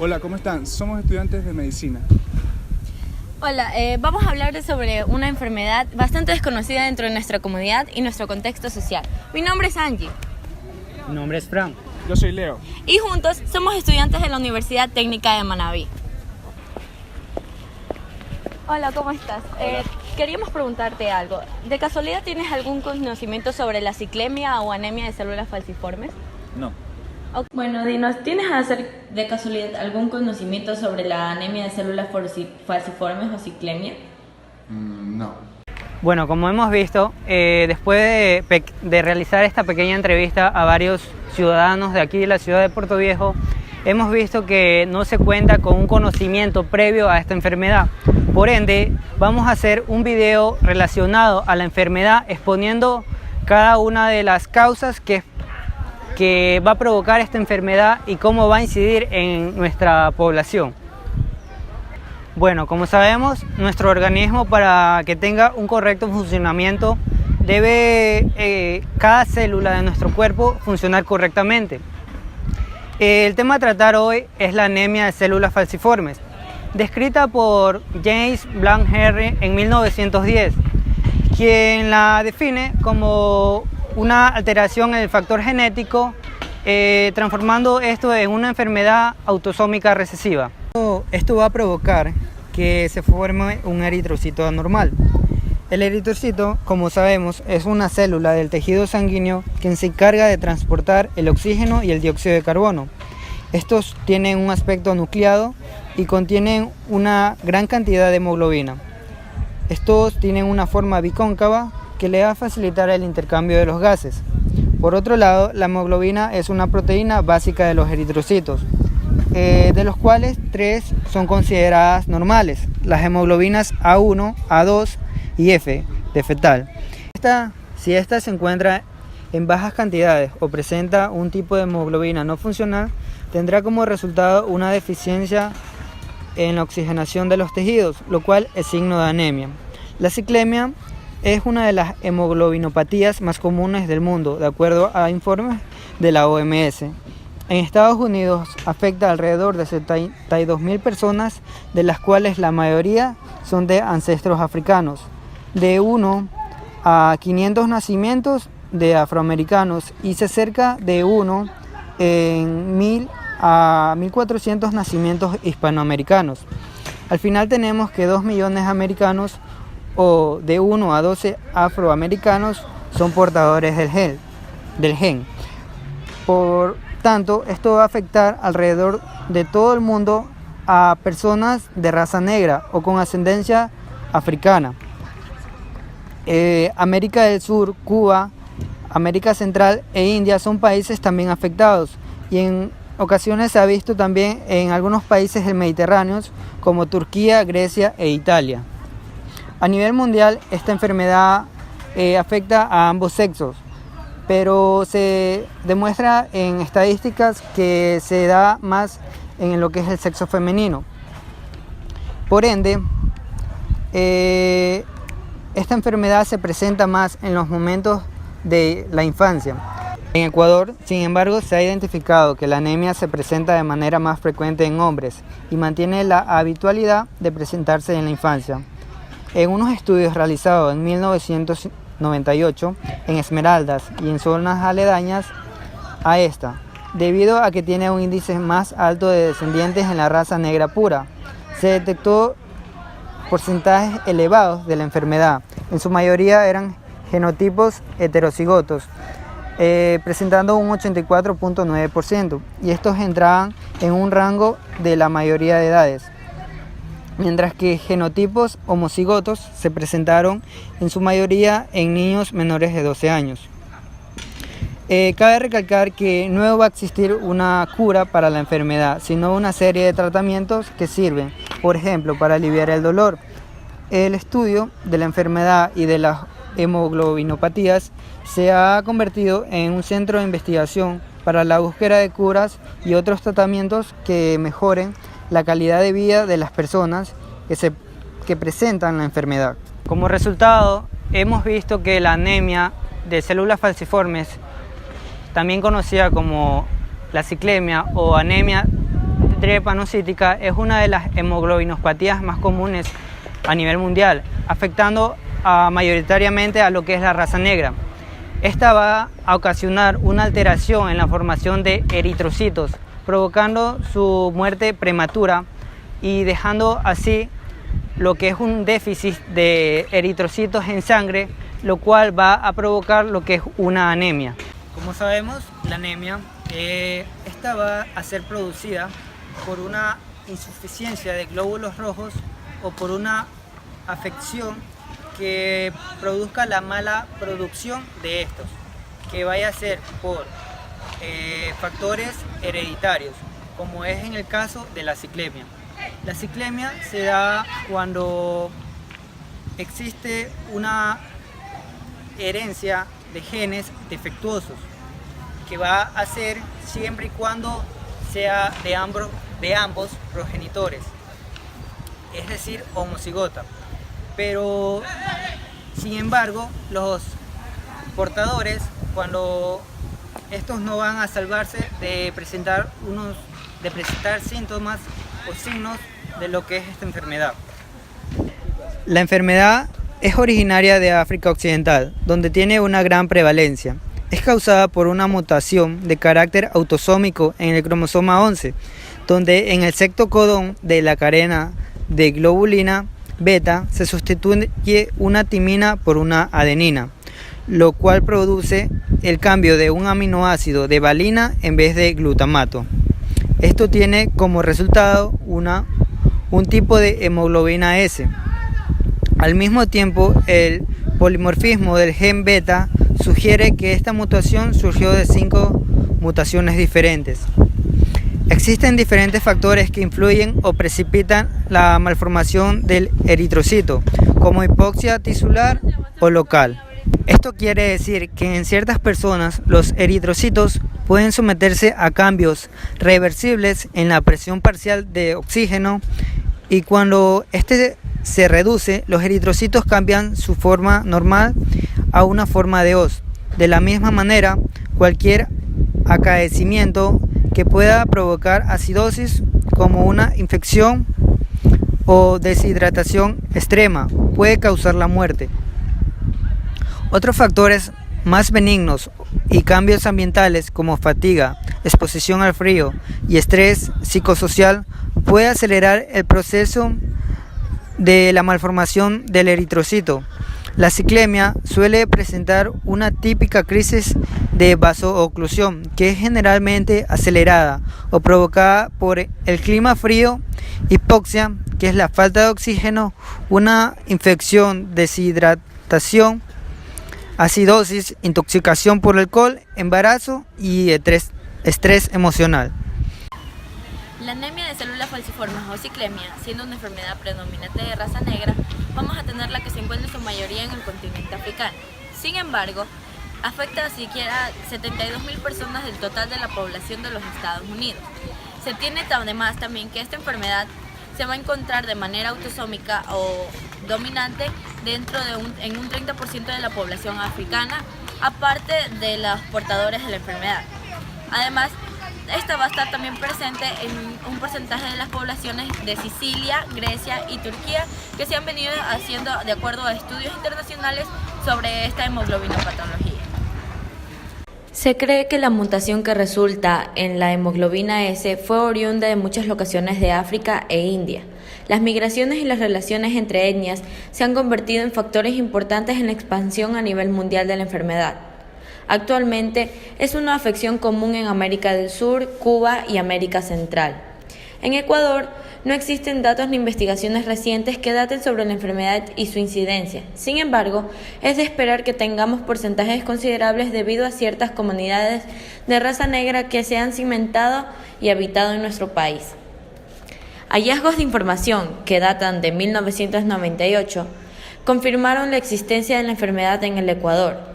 Hola, ¿cómo están? Somos estudiantes de medicina. Hola, vamos a hablar sobre una enfermedad bastante desconocida dentro de nuestra comunidad y nuestro contexto social. Mi nombre es Angie. Mi nombre es Fran. Yo soy Leo. Y juntos somos estudiantes de la Universidad Técnica de Manabí. Hola, ¿cómo estás? Queríamos preguntarte algo. ¿De casualidad tienes algún conocimiento sobre la ciclemia o anemia de células falciformes? No. Bueno, dinos, ¿tienes de casualidad algún conocimiento sobre la anemia de células falciformes o ciclemia? No. Bueno, como hemos visto, después de realizar esta pequeña entrevista a varios ciudadanos de aquí de la ciudad de Puerto Viejo, hemos visto que no se cuenta con un conocimiento previo a esta enfermedad. Por ende, vamos a hacer un video relacionado a la enfermedad exponiendo cada una de las causas que va a provocar esta enfermedad y cómo va a incidir en nuestra población. Bueno, como sabemos, nuestro organismo, para que tenga un correcto funcionamiento, debe cada célula de nuestro cuerpo funcionar correctamente. El tema a tratar hoy es la anemia de células falciformes, descrita por James Blanc-Henry en 1910, quien la define como una alteración en el factor genético, transformando esto en una enfermedad autosómica recesiva. Esto va a provocar que se forme un eritrocito anormal. El eritrocito, como sabemos, es una célula del tejido sanguíneo que se encarga de transportar el oxígeno y el dióxido de carbono. Estos tienen un aspecto nucleado y contienen una gran cantidad de hemoglobina. Estos tienen una forma bicóncava que le va a facilitar el intercambio de los gases. Por otro lado, la hemoglobina es una proteína básica de los eritrocitos, de los cuales 3 son consideradas normales: las hemoglobinas A1, A2 y F de fetal. Si esta se encuentra en bajas cantidades o presenta un tipo de hemoglobina no funcional, tendrá como resultado una deficiencia en la oxigenación de los tejidos, lo cual es signo de anemia. La ciclemia es una de las hemoglobinopatías más comunes del mundo, de acuerdo a informes de la OMS. En Estados Unidos afecta a alrededor de 72.000 personas, de las cuales la mayoría son de ancestros africanos. De 1 a 500 nacimientos de afroamericanos y se acerca de 1 en 1.000 a 1.400 nacimientos hispanoamericanos. Al final tenemos que 2 millones de americanos, o de 1 a 12 afroamericanos, son portadores del gen. Por tanto, esto va a afectar alrededor de todo el mundo a personas de raza negra o con ascendencia africana. América del Sur, Cuba, América Central e India son países también afectados, y en ocasiones se ha visto también en algunos países del Mediterráneo como Turquía, Grecia e Italia. A nivel mundial, esta enfermedad afecta a ambos sexos, pero se demuestra en estadísticas que se da más en lo que es el sexo femenino. Por ende, esta enfermedad se presenta más en los momentos de la infancia. En Ecuador, sin embargo, se ha identificado que la anemia se presenta de manera más frecuente en hombres y mantiene la habitualidad de presentarse en la infancia. En unos estudios realizados en 1998 en Esmeraldas y en zonas aledañas a esta, debido a que tiene un índice más alto de descendientes en la raza negra pura, se detectó porcentajes elevados de la enfermedad. En su mayoría eran genotipos heterocigotos, presentando un 84.9%, y estos entraban en un rango de la mayoría de edades, mientras que genotipos homocigotos se presentaron en su mayoría en niños menores de 12 años. Cabe recalcar que no va a existir una cura para la enfermedad, sino una serie de tratamientos que sirven, por ejemplo, para aliviar el dolor. El estudio de la enfermedad y de las hemoglobinopatías se ha convertido en un centro de investigación para la búsqueda de curas y otros tratamientos que mejoren la calidad de vida de las personas que presentan la enfermedad. Como resultado, hemos visto que la anemia de células falciformes, también conocida como la ciclemia o anemia drepanocytica es una de las hemoglobinopatías más comunes a nivel mundial, afectando mayoritariamente a lo que es la raza negra. Esta va a ocasionar una alteración en la formación de eritrocitos, provocando su muerte prematura y dejando así lo que es un déficit de eritrocitos en sangre, lo cual va a provocar lo que es una anemia. Como sabemos, la anemia esta va a ser producida por una insuficiencia de glóbulos rojos o por una afección que produzca la mala producción de estos, que vaya a ser por factores hereditarios, como es en el caso de la ciclemia. La ciclemia se da cuando existe una herencia de genes defectuosos, que va a ser siempre y cuando sea de ambos progenitores, es decir, homocigota. Pero sin embargo, los portadores, cuando estos no van a salvarse de presentar síntomas o signos de lo que es esta enfermedad. La enfermedad es originaria de África Occidental, donde tiene una gran prevalencia. Es causada por una mutación de carácter autosómico en el cromosoma 11, donde en el sexto codón de la cadena de globulina beta se sustituye una timina por una adenina, lo cual produce el cambio de un aminoácido de valina en vez de glutamato. Esto tiene como resultado un tipo de hemoglobina S. Al mismo tiempo, el polimorfismo del gen beta sugiere que esta mutación surgió de 5 mutaciones diferentes. Existen diferentes factores que influyen o precipitan la malformación del eritrocito, como hipoxia tisular o local. Esto quiere decir que en ciertas personas los eritrocitos pueden someterse a cambios reversibles en la presión parcial de oxígeno, y cuando este se reduce, los eritrocitos cambian su forma normal a una forma de hoz. De la misma manera, cualquier acaecimiento que pueda provocar acidosis, como una infección o deshidratación extrema, puede causar la muerte. Otros factores más benignos y cambios ambientales como fatiga, exposición al frío y estrés psicosocial puede acelerar el proceso de la malformación del eritrocito. La ciclemia suele presentar una típica crisis de vasooclusión, que es generalmente acelerada o provocada por el clima frío, hipoxia, que es la falta de oxígeno, una infección, deshidratación, acidosis, intoxicación por alcohol, embarazo y estrés emocional. La anemia de células falciformes o ciclemia, siendo una enfermedad predominante de raza negra, vamos a tener la que se encuentra en su mayoría en el continente africano. Sin embargo, afecta a siquiera 72.000 personas del total de la población de los Estados Unidos. Se tiene además también que esta enfermedad se va a encontrar de manera autosómica o dominante en un 30% de la población africana, aparte de los portadores de la enfermedad. Además, esta va a estar también presente en un porcentaje de las poblaciones de Sicilia, Grecia y Turquía, que se han venido haciendo de acuerdo a estudios internacionales sobre esta hemoglobinopatología. Se cree que la mutación que resulta en la hemoglobina S fue oriunda de muchas locaciones de África e India. Las migraciones y las relaciones entre etnias se han convertido en factores importantes en la expansión a nivel mundial de la enfermedad. Actualmente es una afección común en América del Sur, Cuba y América Central. En Ecuador no existen datos ni investigaciones recientes que daten sobre la enfermedad y su incidencia. Sin embargo, es de esperar que tengamos porcentajes considerables debido a ciertas comunidades de raza negra que se han cimentado y habitado en nuestro país. Hallazgos de información que datan de 1998 confirmaron la existencia de la enfermedad en el Ecuador.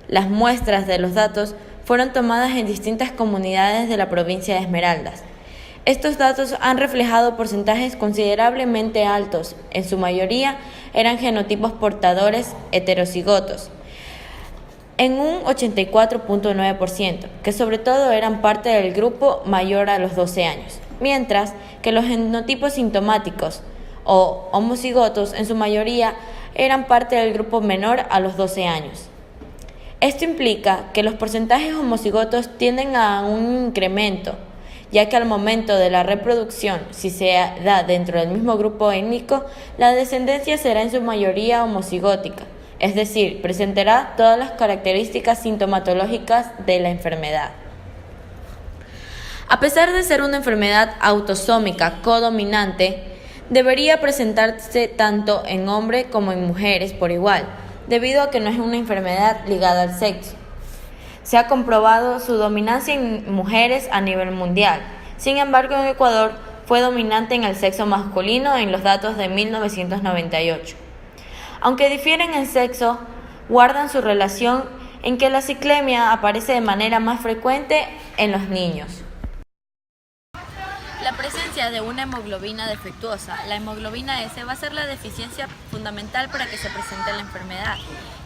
Las muestras de los datos fueron tomadas en distintas comunidades de la provincia de Esmeraldas. Estos datos han reflejado porcentajes considerablemente altos, en su mayoría eran genotipos portadores heterocigotos, en un 84.9%, que sobre todo eran parte del grupo mayor a los 12 años. mientras que los genotipos sintomáticos o homocigotos en su mayoría eran parte del grupo menor a los 12 años. Esto implica que los porcentajes homocigotos tienden a un incremento, ya que al momento de la reproducción, si se da dentro del mismo grupo étnico, la descendencia será en su mayoría homocigótica, es decir, presentará todas las características sintomatológicas de la enfermedad. A pesar de ser una enfermedad autosómica codominante, debería presentarse tanto en hombres como en mujeres por igual, debido a que no es una enfermedad ligada al sexo. Se ha comprobado su dominancia en mujeres a nivel mundial. Sin embargo, en Ecuador fue dominante en el sexo masculino en los datos de 1998. Aunque difieren en sexo, guardan su relación en que la ciclemia aparece de manera más frecuente en los niños. La presencia de una hemoglobina defectuosa, la hemoglobina S, va a ser la deficiencia fundamental para que se presente la enfermedad,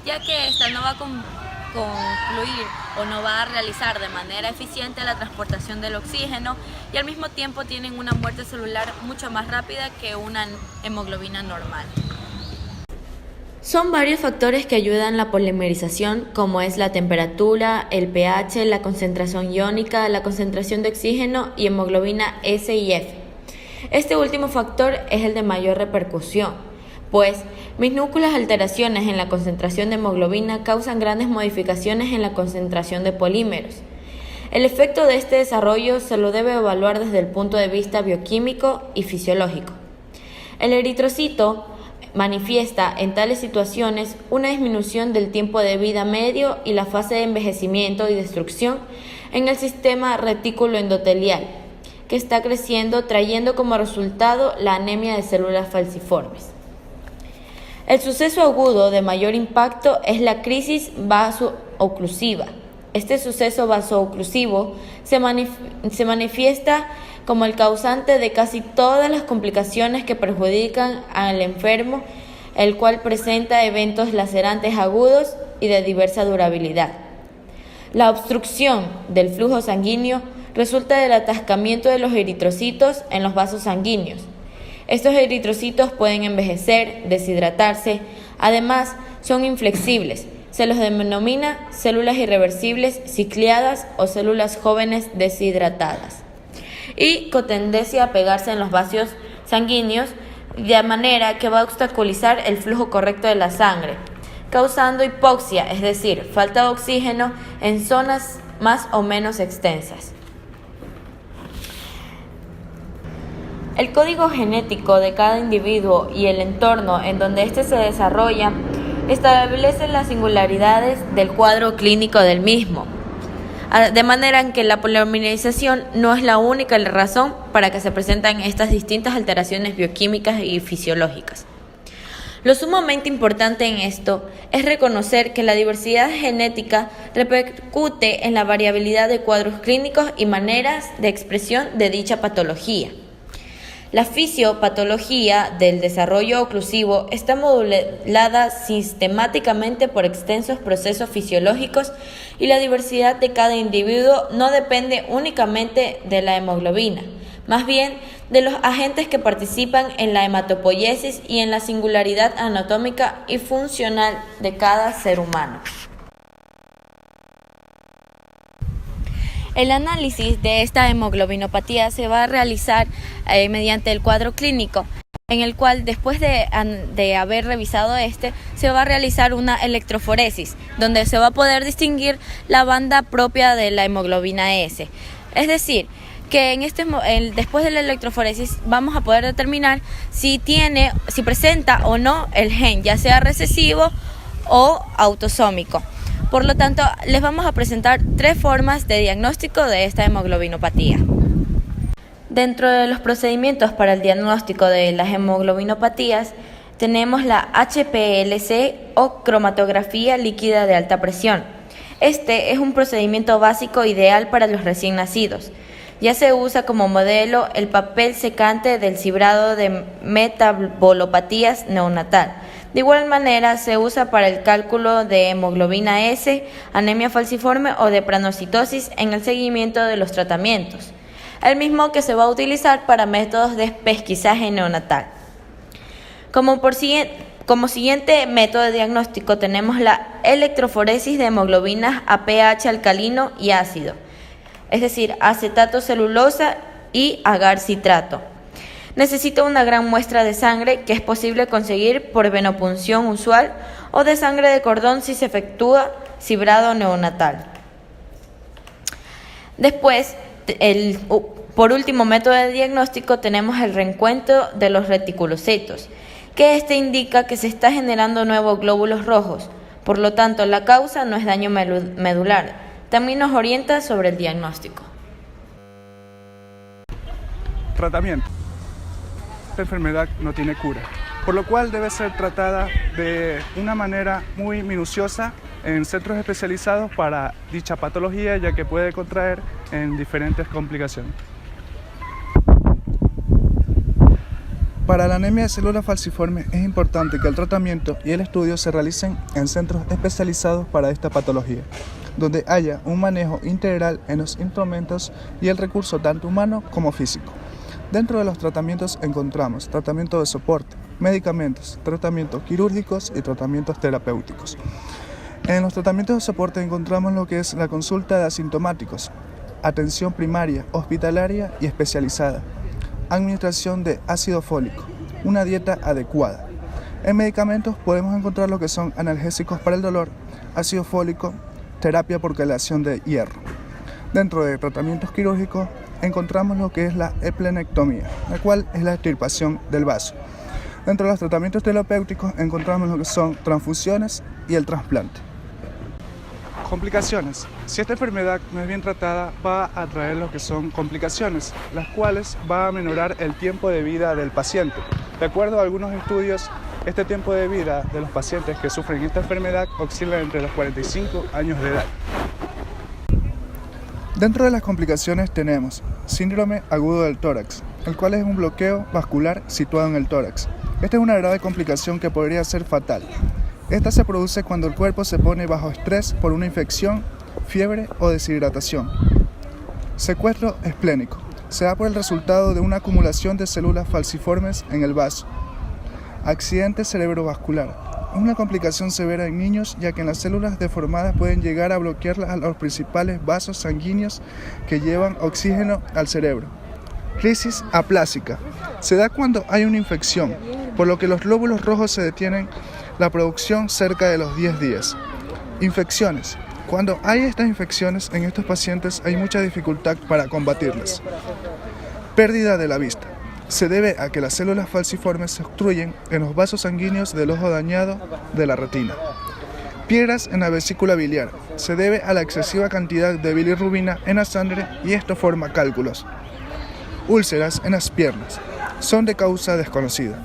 ya que esta no va a concluir o no va a realizar de manera eficiente la transportación del oxígeno y al mismo tiempo tienen una muerte celular mucho más rápida que una hemoglobina normal. Son varios factores que ayudan la polimerización, como es la temperatura, el pH, la concentración iónica, la concentración de oxígeno y hemoglobina S y F. Este último factor es el de mayor repercusión, pues minúsculas alteraciones en la concentración de hemoglobina causan grandes modificaciones en la concentración de polímeros. El efecto de este desarrollo se lo debe evaluar desde el punto de vista bioquímico y fisiológico. El eritrocito manifiesta en tales situaciones una disminución del tiempo de vida medio y la fase de envejecimiento y destrucción en el sistema retículo endotelial, que está creciendo, trayendo como resultado la anemia de células falciformes. El suceso agudo de mayor impacto es la crisis vaso-oclusiva. Este suceso vaso-oclusivo se manifiesta como el causante de casi todas las complicaciones que perjudican al enfermo, el cual presenta eventos lacerantes agudos y de diversa durabilidad. La obstrucción del flujo sanguíneo resulta del atascamiento de los eritrocitos en los vasos sanguíneos. Estos eritrocitos pueden envejecer, deshidratarse, además son inflexibles. Se los denomina células irreversibles cicliadas o células jóvenes deshidratadas, y con tendencia a pegarse en los vasos sanguíneos de manera que va a obstaculizar el flujo correcto de la sangre, causando hipoxia, es decir, falta de oxígeno en zonas más o menos extensas. El código genético de cada individuo y el entorno en donde éste se desarrolla establecen las singularidades del cuadro clínico del mismo, de manera en que la polimerización no es la única razón para que se presentan estas distintas alteraciones bioquímicas y fisiológicas. Lo sumamente importante en esto es reconocer que la diversidad genética repercute en la variabilidad de cuadros clínicos y maneras de expresión de dicha patología. La fisiopatología del desarrollo oclusivo está modulada sistemáticamente por extensos procesos fisiológicos y la diversidad de cada individuo no depende únicamente de la hemoglobina, más bien de los agentes que participan en la hematopoiesis y en la singularidad anatómica y funcional de cada ser humano. El análisis de esta hemoglobinopatía se va a realizar mediante el cuadro clínico, en el cual después de haber revisado se va a realizar una electroforesis, donde se va a poder distinguir la banda propia de la hemoglobina S. Es decir, que después de la electroforesis vamos a poder determinar si presenta o no el gen, ya sea recesivo o autosómico. Por lo tanto, les vamos a presentar 3 formas de diagnóstico de esta hemoglobinopatía. Dentro de los procedimientos para el diagnóstico de las hemoglobinopatías, tenemos la HPLC o cromatografía líquida de alta presión. Este es un procedimiento básico ideal para los recién nacidos. Ya se usa como modelo el papel secante del cibrado de metabolopatías neonatal. De igual manera, se usa para el cálculo de hemoglobina S, anemia falciforme o de pranocitosis en el seguimiento de los tratamientos. el mismo que se va a utilizar para métodos de pesquisaje neonatal. Como siguiente método de diagnóstico tenemos la electroforesis de hemoglobinas a pH alcalino y ácido, es decir, acetato celulosa y agar citrato. Necesita una gran muestra de sangre que es posible conseguir por venopunción usual o de sangre de cordón si se efectúa cibrado neonatal. Después, por último método de diagnóstico tenemos el reencuentro de los reticulocitos, que indica que se está generando nuevos glóbulos rojos. Por lo tanto, la causa no es daño medular. También nos orienta sobre el diagnóstico. Tratamiento. Esta enfermedad no tiene cura, por lo cual debe ser tratada de una manera muy minuciosa en centros especializados para dicha patología, ya que puede contraer en diferentes complicaciones. Para la anemia de células falciformes es importante que el tratamiento y el estudio se realicen en centros especializados para esta patología, donde haya un manejo integral en los instrumentos y el recurso tanto humano como físico. Dentro de los tratamientos encontramos tratamiento de soporte, medicamentos, tratamientos quirúrgicos y tratamientos terapéuticos. En los tratamientos de soporte encontramos lo que es la consulta de asintomáticos, atención primaria, hospitalaria y especializada, administración de ácido fólico, una dieta adecuada. En medicamentos podemos encontrar lo que son analgésicos para el dolor, ácido fólico, terapia por quelación de hierro. Dentro de tratamientos quirúrgicos encontramos lo que es la esplenectomía, la cual es la extirpación del vaso. Dentro de los tratamientos terapéuticos encontramos lo que son transfusiones y el trasplante. Complicaciones. Si esta enfermedad no es bien tratada, va a traer lo que son complicaciones, las cuales va a menorar el tiempo de vida del paciente. De acuerdo a algunos estudios, este tiempo de vida de los pacientes que sufren esta enfermedad oscila entre los 45 años de edad. Dentro de las complicaciones tenemos síndrome agudo del tórax, el cual es un bloqueo vascular situado en el tórax. Esta es una grave complicación que podría ser fatal. Esta se produce cuando el cuerpo se pone bajo estrés por una infección, fiebre o deshidratación. Secuestro esplénico. Se da por el resultado de una acumulación de células falciformes en el vaso. Accidente cerebrovascular. Es una complicación severa en niños, ya que las células deformadas pueden llegar a bloquear a los principales vasos sanguíneos que llevan oxígeno al cerebro. Crisis aplásica. Se da cuando hay una infección, por lo que los glóbulos rojos se detienen la producción cerca de los 10 días. Infecciones. Cuando hay estas infecciones en estos pacientes hay mucha dificultad para combatirlas. Pérdida de la vista. Se debe a que las células falciformes se obstruyen en los vasos sanguíneos del ojo dañado de la retina. Piedras en la vesícula biliar. Se debe a la excesiva cantidad de bilirrubina en la sangre y esto forma cálculos. Úlceras en las piernas. Son de causa desconocida.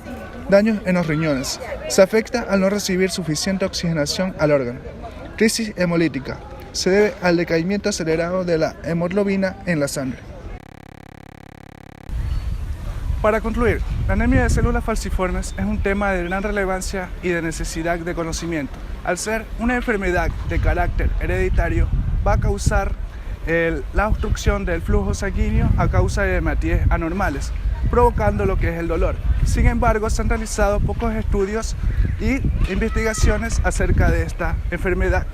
Daños en los riñones. Se afecta al no recibir suficiente oxigenación al órgano. Crisis hemolítica. Se debe al decaimiento acelerado de la hemoglobina en la sangre. Para concluir, la anemia de células falciformes es un tema de gran relevancia y de necesidad de conocimiento. Al ser una enfermedad de carácter hereditario, va a causar la obstrucción del flujo sanguíneo a causa de hematíes anormales, provocando lo que es el dolor. Sin embargo, se han realizado pocos estudios y investigaciones acerca de esta enfermedad.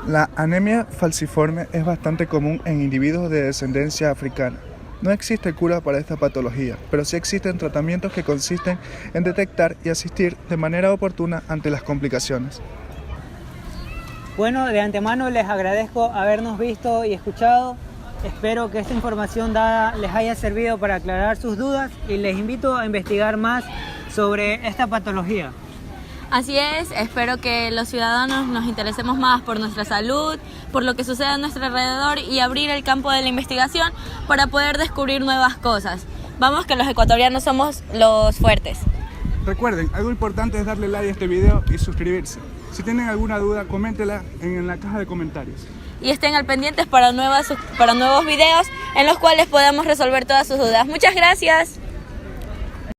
La anemia falciforme es bastante común en individuos de descendencia africana. No existe cura para esta patología, pero sí existen tratamientos que consisten en detectar y asistir de manera oportuna ante las complicaciones. Bueno, de antemano les agradezco habernos visto y escuchado. Espero que esta información dada les haya servido para aclarar sus dudas y les invito a investigar más sobre esta patología. Así es, espero que los ciudadanos nos interesemos más por nuestra salud, por lo que sucede a nuestro alrededor y abrir el campo de la investigación para poder descubrir nuevas cosas. Vamos, que los ecuatorianos somos los fuertes. Recuerden, algo importante es darle like a este video y suscribirse. Si tienen alguna duda, coméntela en la caja de comentarios. Y estén al pendientes para nuevos videos en los cuales podamos resolver todas sus dudas. Muchas gracias.